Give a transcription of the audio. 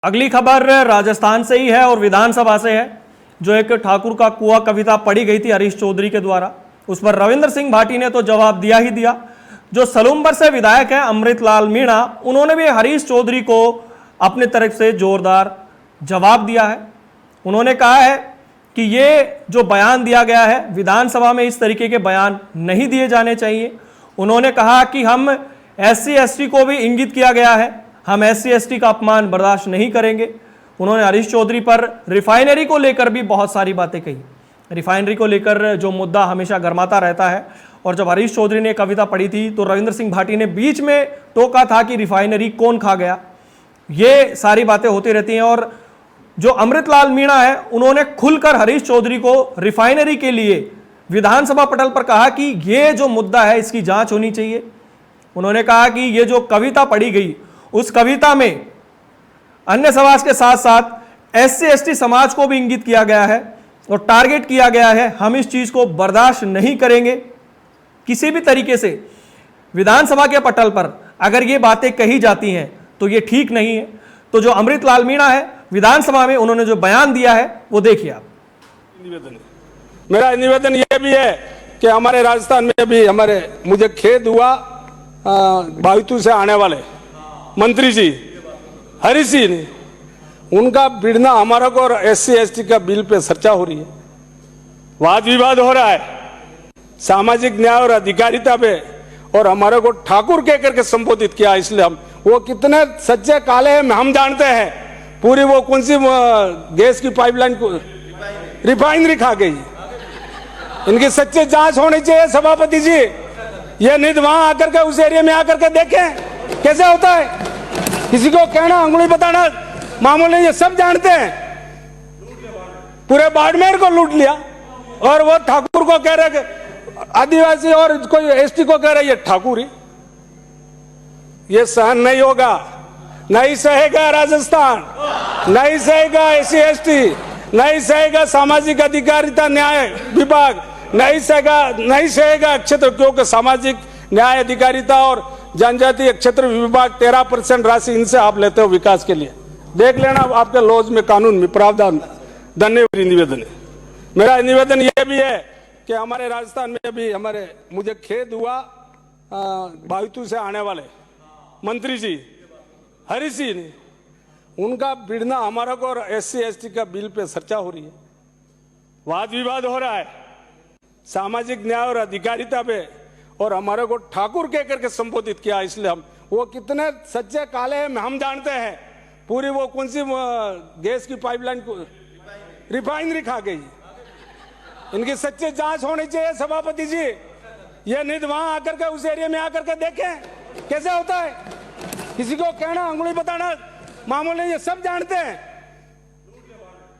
अगली खबर राजस्थान से ही है और विधानसभा से है। जो एक ठाकुर का कुआं कविता पढ़ी गई थी हरीश चौधरी के द्वारा, उस पर रविंद्र सिंह भाटी ने तो जवाब दिया ही दिया। जो सलूम्बर से विधायक है अमृतलाल मीणा, उन्होंने भी हरीश चौधरी को अपने तरफ से जोरदार जवाब दिया है। उन्होंने कहा है कि ये जो बयान दिया गया है विधानसभा में इस तरीके के बयान नहीं दिए जाने चाहिए। उन्होंने कहा कि हम SC ST को भी इंगित किया गया है, हम SC ST का अपमान बर्दाश्त नहीं करेंगे। उन्होंने हरीश चौधरी पर रिफाइनरी को लेकर भी बहुत सारी बातें कही। रिफाइनरी को लेकर जो मुद्दा हमेशा गर्माता रहता है, और जब हरीश चौधरी ने कविता पढ़ी थी तो रविंद्र सिंह भाटी ने बीच में टोका था कि रिफाइनरी कौन खा गया। ये सारी बातें होती रहती हैं। और जो अमृतलाल मीणा है, उन्होंने खुलकर हरीश चौधरी को रिफाइनरी के लिए विधानसभा पटल पर कहा कि ये जो मुद्दा है इसकी जांच होनी चाहिए। उन्होंने कहा कि ये जो कविता पढ़ी गई, उस कविता में अन्य समाज के साथ साथ SC ST समाज को भी इंगित किया गया है और टारगेट किया गया है। हम इस चीज को बर्दाश्त नहीं करेंगे। किसी भी तरीके से विधानसभा के पटल पर अगर ये बातें कही जाती हैं तो ये ठीक नहीं है। तो जो अमृतलाल मीणा है, विधानसभा में उन्होंने जो बयान दिया है वो देखिए आप। मेरा निवेदन ये भी है कि हमारे राजस्थान में भी मुझे खेद हुआ, बावितू से आने वाले मंत्री जी हरीश जी ने, उनका भिड़ना हमारा को और SC ST का बिल पे चर्चा हो रही है, वाद विवाद हो रहा है सामाजिक न्याय और अधिकारिता पे, और हमारे को ठाकुर कह करके संबोधित किया। इसलिए हम वो कितने सच्चे काले हैं हम जानते हैं। पूरी वो कौन सी गैस की पाइपलाइन को रिफाइनरी खा गई। इनकी सच्ची जांच होनी चाहिए सभापति जी। ये नहीं वहां आकर के उस एरिया में आकर के देखें कैसे होता है। किसी को कहना, अंगुली बताना मामूल नहीं, ये सब जानते हैं। पूरे बाड़मेर को लूट लिया और वो ठाकुर को कह रहे आदिवासी और कोई ST को कह रहे ये ठाकुर ही। ये सहन नहीं होगा, नहीं सहेगा राजस्थान, नहीं सहेगा SC ST, नहीं सहेगा सामाजिक अधिकारिता न्याय विभाग, नहीं सहेगा क्षेत्र, क्योंकि सामाजिक न्याय अधिकारिता और जनजातीय क्षेत्र विभाग 13% राशि इनसे आप लेते हो विकास के लिए। देख लेना आपके लॉज में, कानून में प्रावधान। धन्यवाद। निवेदन है मेरा निवेदन ये भी है कि हमारे राजस्थान में भी मुझे खेद हुआ, बावितू से आने वाले मंत्री जी हरीश जी ने, उनका भिड़ना हमारा को और SC ST का बिल पे चर्चा हो रही है, वाद विवाद हो रहा है सामाजिक न्याय और अधिकारिता पे, और हमारे को ठाकुर कह करके संबोधित किया। इसलिए हम वो कितने सच्चे काले हैं हम जानते हैं। पूरी वो कौन सी गैस की पाइपलाइन को रिफाइनरी खा गई। इनकी सच्ची जांच होनी चाहिए सभापति जी। ये नहीं वहां आकर के उस एरिया में आकर के देखें कैसे होता है। किसी को कहना, अंगुली बताना मामूल नहीं, ये सब जानते हैं।